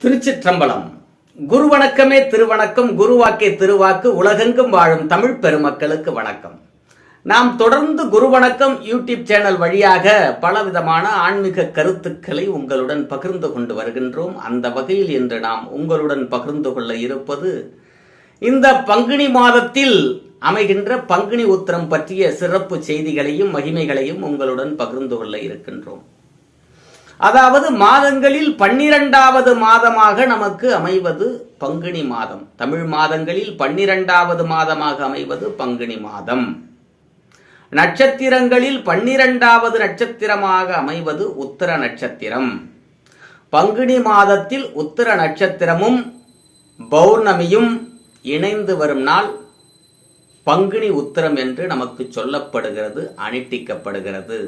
திருச்சிற்றம்பலம். குரு வணக்கமே திருவணக்கம், குருவாக்கே திருவாக்கு. உலகெங்கும் வாழும் தமிழ் பெருமக்களுக்கு வணக்கம். நாம் தொடர்ந்து குரு வணக்கம் யூடியூப் சேனல் வழியாக பலவிதமான ஆன்மீக கருத்துக்களை உங்களுடன் பகிர்ந்து கொண்டு வருகின்றோம். அந்த வகையில் இன்று நாம் உங்களுடன் பகிர்ந்து கொள்ள இருப்பது இந்த பங்குனி மாதத்தில் அமைகின்ற பங்குனி உத்திரம் பற்றிய சிறப்பு செய்திகளையும் மகிமைகளையும் உங்களுடன் பகிர்ந்து கொள்ள இருக்கின்றோம். அதாவது மாதங்களில் 12வது மாதமாக நமக்கு அமைவது பங்குனி மாதம். தமிழ் மாதங்களில் 12வது மாதமாக அமைவது பங்குனி மாதம். நட்சத்திரங்களில் 12வது நட்சத்திரமாக அமைவது உத்திர நட்சத்திரம். பங்குனி மாதத்தில் உத்திர நட்சத்திரமும் பௌர்ணமியும் இணைந்து வரும் நாள் பங்குனி உத்திரம் என்று நமக்கு சொல்லப்படுகிறது, அனுட்டிக்கப்படுகிறது.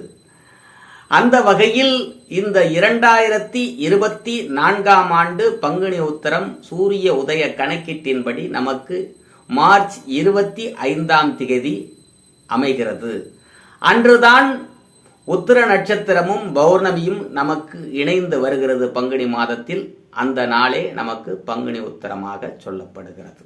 அந்த வகையில் இந்த 2024ஆம் ஆண்டு பங்குனி உத்திரம் சூரிய உதய கணக்கீட்டின்படி நமக்கு மார்ச் 25ஆம் தேதி அமைகிறது. அன்றுதான் உத்திர நட்சத்திரமும் பௌர்ணமியும் நமக்கு இணைந்து வருகிறது பங்குனி மாதத்தில். அந்த நாளே நமக்கு பங்குனி உத்திரமாக சொல்லப்படுகிறது.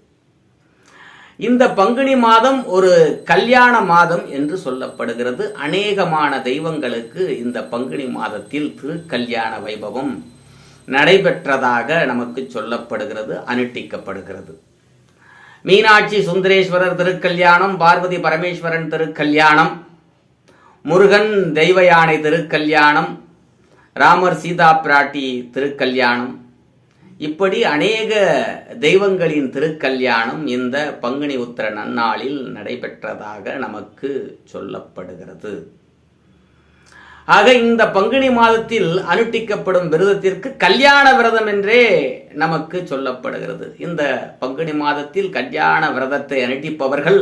இந்த பங்குனி மாதம் ஒரு கல்யாண மாதம் என்று சொல்லப்படுகிறது. அநேகமான தெய்வங்களுக்கு இந்த பங்குனி மாதத்தில் திருக்கல்யாண வைபவம் நடைபெற்றதாக நமக்கு சொல்லப்படுகிறது, அனுட்டிக்கப்படுகிறது. மீனாட்சி சுந்தரேஸ்வரர் திருக்கல்யாணம், பார்வதி பரமேஸ்வரன் திருக்கல்யாணம், முருகன் தெய்வ யானை திருக்கல்யாணம், ராமர் சீதா பிராட்டி திருக்கல்யாணம், இப்படி அநேக தெய்வங்களின் திருக்கல்யாணம் இந்த பங்குனி உத்திர நன்னாளில் நடைபெற்றதாக நமக்கு சொல்லப்படுகிறது. ஆக இந்த பங்குனி மாதத்தில் அனுட்டிக்கப்படும் விரதத்திற்கு கல்யாண விரதம் என்றே நமக்கு சொல்லப்படுகிறது. இந்த பங்குனி மாதத்தில் கல்யாண விரதத்தை அனுட்டிப்பவர்கள்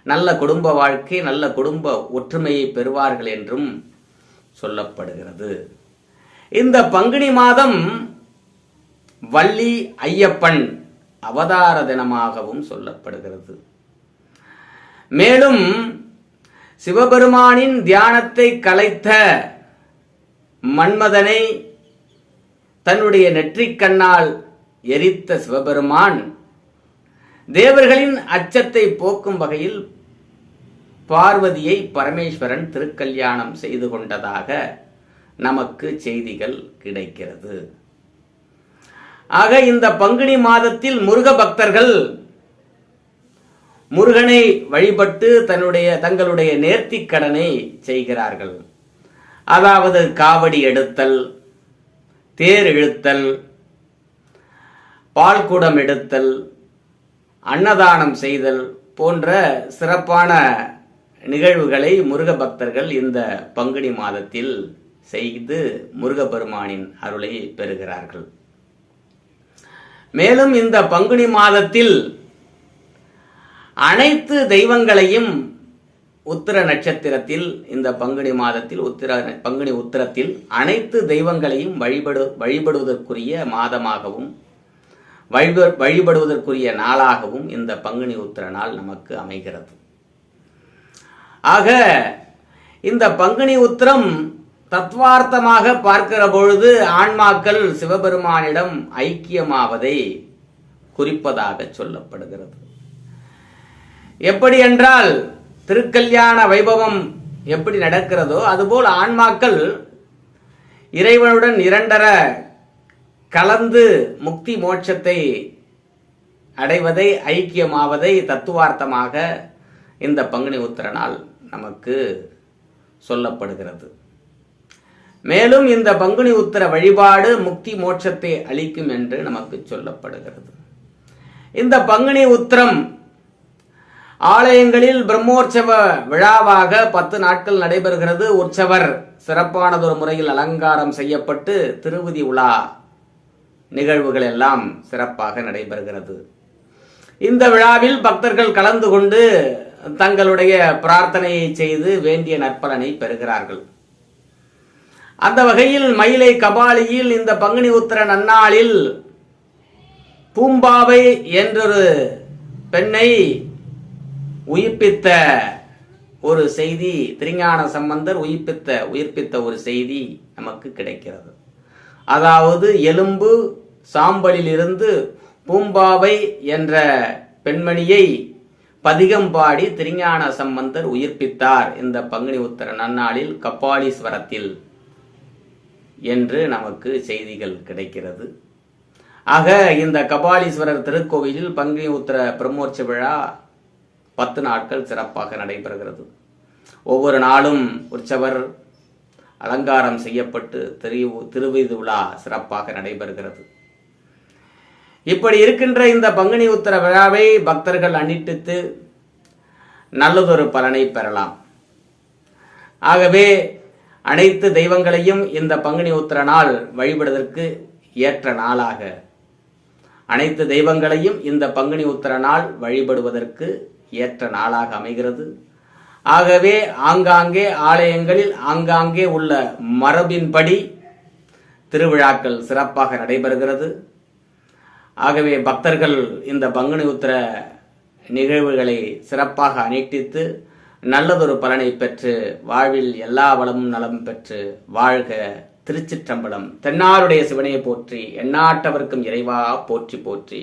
நல்ல குடும்ப வாழ்க்கை, நல்ல குடும்ப ஒற்றுமையை பெறுவார்கள் என்றும் சொல்லப்படுகிறது. இந்த பங்குனி மாதம் வள்ளி ஐயப்பன் அவதார தினமாகவும் சொல்லப்படுகிறது. மேலும் சிவபெருமானின் தியானத்தை கலைத்த மன்மதனை தன்னுடைய நெற்றிக் கண்ணால் எரித்த சிவபெருமான் தேவர்களின் அச்சத்தை போக்கும் வகையில் பார்வதியை பரமேஸ்வரன் திருக்கல்யாணம் செய்து கொண்டதாக நமக்கு செய்திகள் கிடைக்கிறது. ஆக இந்த பங்குனி மாதத்தில் முருக பக்தர்கள் முருகனை வழிபட்டு தங்களுடைய நேர்த்திக் கடனை செய்கிறார்கள். அதாவது காவடி எடுத்தல், தேர் இழுத்தல், பால்குடம் எடுத்தல், அன்னதானம் செய்தல் போன்ற சிறப்பான நிகழ்வுகளை முருக பக்தர்கள் இந்த பங்குனி மாதத்தில் செய்து முருகப்பெருமானின் அருளை பெறுகிறார்கள். மேலும் இந்த பங்குனி மாதத்தில் அனைத்து தெய்வங்களையும் உத்திர நட்சத்திரத்தில், இந்த பங்குனி மாதத்தில் பங்குனி உத்திரத்தில் அனைத்து தெய்வங்களையும் வழிபடுவதற்குரிய மாதமாகவும் வழிபடுவதற்குரிய நாளாகவும் இந்த பங்குனி உத்திர நாள் நமக்கு அமைகிறது. ஆக இந்த பங்குனி உத்திரம் தத்துவார்த்தமாக பார்க்கிற பொழுது ஆன்மாக்கள் சிவபெருமானிடம் ஐக்கியமாவதை குறிப்பதாக சொல்லப்படுகிறது. எப்படி என்றால் திருக்கல்யாண வைபவம் எப்படி நடக்கிறதோ அதுபோல் ஆன்மாக்கள் இறைவனுடன் இரண்டர கலந்து முக்தி மோட்சத்தை அடைவதை, ஐக்கியமாவதை தத்துவார்த்தமாக இந்த பங்குனி உத்திர நாள் நமக்கு சொல்லப்படுகிறது. மேலும் இந்த பங்குனி உத்திர வழிபாடு முக்தி மோட்சத்தை அளிக்கும் என்று நமக்கு சொல்லப்படுகிறது. இந்த பங்குனி உத்திரம் ஆலயங்களில் பிரம்மோற்சவ விழாவாக 10 நாட்கள் நடைபெறுகிறது. உற்சவர் சிறப்பானதொரு முறையில் அலங்காரம் செய்யப்பட்டு திருவிதி உலா நிகழ்வுகள் எல்லாம் சிறப்பாக நடைபெறுகிறது. இந்த விழாவில் பக்தர்கள் கலந்து கொண்டு தங்களுடைய பிரார்த்தனையை செய்து வேண்டிய நற்பலனை பெறுகிறார்கள். அந்த வகையில் மயிலை கபாலியில் இந்த பங்குனி உத்திர நன்னாளில் பூம்பாவை என்றொரு பெண்ணை உயிர்ப்பித்த ஒரு செய்தி, திருஞான சம்பந்தர் உயிர்ப்பித்த ஒரு செய்தி நமக்கு கிடைக்கிறது. அதாவது எலும்பு சாம்பலில் இருந்து பூம்பாவை என்ற பெண்மணியை பதிகம் பாடி திருஞான சம்பந்தர் உயிர்ப்பித்தார் இந்த பங்குனி உத்தர நன்னாளில் கபாலீஸ்வரத்தில் என்று நமக்கு செய்திகள் கிடைக்கிறது. ஆக இந்த கபாலீஸ்வரர் திருக்கோவிலில் பங்குனி உத்தர பிரம்மோற்சவ விழா 10 நாட்கள் சிறப்பாக நடைபெறுகிறது. ஒவ்வொரு நாளும் உற்சவர் அலங்காரம் செய்யப்பட்டு திருவீதி விழா சிறப்பாக நடைபெறுகிறது. இப்படி இருக்கின்ற இந்த பங்குனி உத்தர விழாவை பக்தர்கள் அனுஷ்டித்து நல்லதொரு பலனை பெறலாம். ஆகவே அனைத்து தெய்வங்களையும் இந்த பங்குனி உத்தர நாள் வழிபடுவதற்கு ஏற்ற நாளாக அனைத்து தெய்வங்களையும் இந்த பங்குனி உத்தர நாள் வழிபடுவதற்கு ஏற்ற நாளாக அமைகிறது. ஆகவே ஆங்காங்கே ஆலயங்களில் ஆங்காங்கே உள்ள மரபின்படி திருவிழாக்கள் சிறப்பாக நடைபெறுகிறது. ஆகவே பக்தர்கள் இந்த பங்குனி உத்தர நிகழ்வுகளை சிறப்பாக அனுஷ்டித்து நல்லதொரு பலனை பெற்று வாழ்வில் எல்லா வளமும் நலமும் பெற்று வாழ்க. திருச்சிற்றம்பலம். தென்னாருடைய சிவனையை போற்றி, எந்நாட்டவர்க்கும் இறைவா போற்றி போற்றி.